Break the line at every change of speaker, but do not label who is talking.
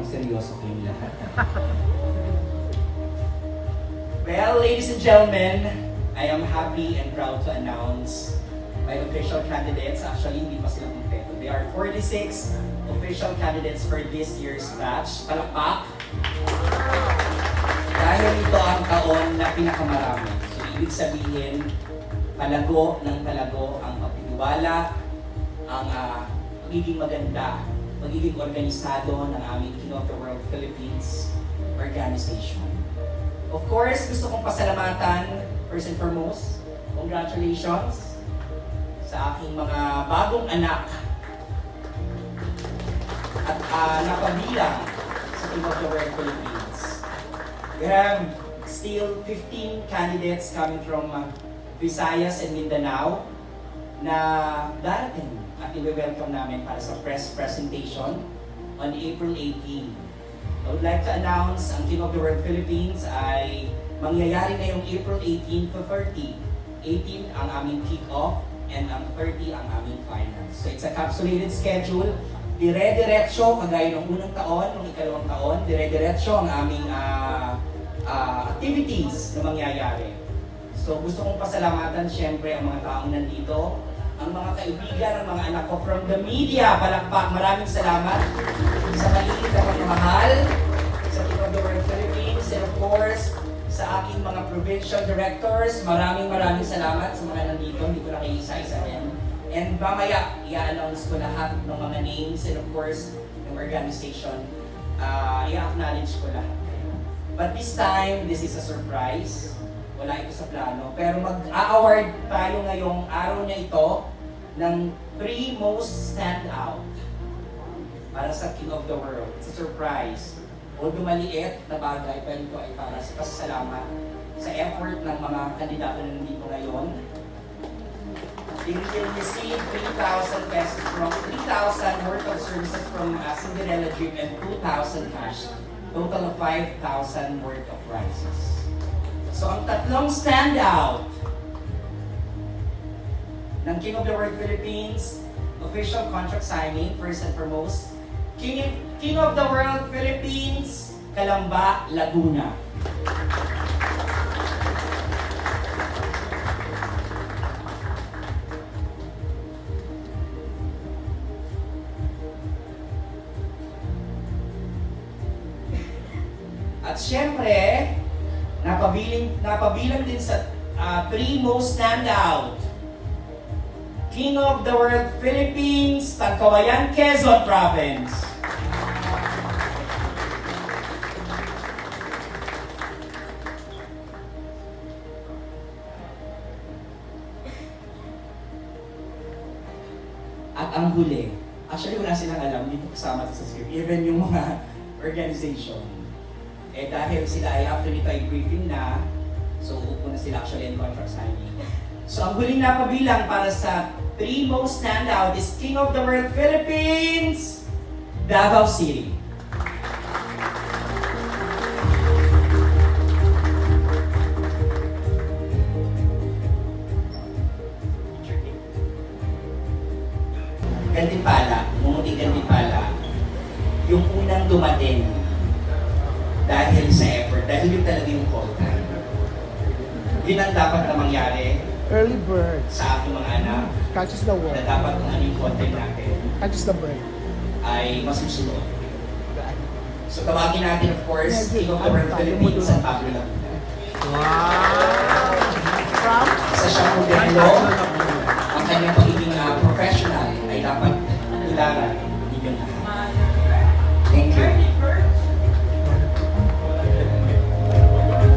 parang seryoso kayong lahat. Well, ladies and gentlemen, I am happy and proud to announce my official candidates. Actually, hindi pa sila kompleto. There are 46 official candidates for this year's batch. Palakpak! Dahil ito ang taon na pinakamarami. So, ibig sabihin, palago ng palago ang pagtitiwala, ang magiging maganda, magiging organisado ng aming King of the World Philippines organization. Of course, gusto kong pasalamatan, first and foremost, congratulations sa aking mga bagong anak at napabilang sa King of the World Philippines. We have still 15 candidates coming from Visayas and Mindanao na darating at i-welcome namin para sa press presentation on April 18. I would like to announce ang King of the World Philippines ay mangyayari ngayong April 18 to 30. 18 ang aming kick-off and ang 30 ang aming finals. So it's a capsulated schedule. Dire-diretso, kagaya ng unang taon, ng ikalawang taon, dire-diretso ang aming activities na mangyayari. So gusto kong pasalamatan siyempre ang mga taong nandito, ang mga kaibigan, ang mga anak ko from the media, palakpak, maraming salamat sa maliit na pagmamahal sa King of the World Philippines, and of course, sa aking mga provincial directors, maraming salamat sa mga nandito, hindi ko na kayo isa-isahin. And mamaya, i-announce ko lahat ng mga names and of course, ng organization, i-acknowledge ko lahat. But this time, this is a surprise. Wala ito sa plano. Pero mag-a-award tayo ngayong araw na ito ng 3 most standout para sa King of the World. It's a surprise. Although maliit na bagay, pero ito ay para sa pasasalamat sa effort ng mga kandidato na nandito ngayon. They will receive 3,000 pesos from 3,000 worth of services from Cinderella Dream and 2,000 cash. Total of 5,000 worth of prizes. So ang tatlong standout ng King of the World Philippines official contract signing, first and foremost, King of the World Philippines, Calamba, Laguna. At syempre, napabilang din sa 3 most standout. King of the World Philippines, Tagkawayan, Quezon Province. At ang huli, actually wala silang alam, dito kasama sa script, even yung mga organization. Dahil sila ay after nito ay briefing na, so uupo na sila actually in contract signing. So ang huling napabilang para sa 3 most standout is King of the World Philippines, Davao City. Gantimpala, mumuting Gantimpala, yung unang dumating dahil sa effort, dahil yun talaga yung call time. Yun ang dapat na mangyari
Early bird
sa aking mga anak
catches the worm.
na dapat kung anong content natin
Catches the bird.
ay masusunod. So tawagin natin of course, King of the World Philippines, San Pablo Laguna.
Wow! From?
Isa siyang modelo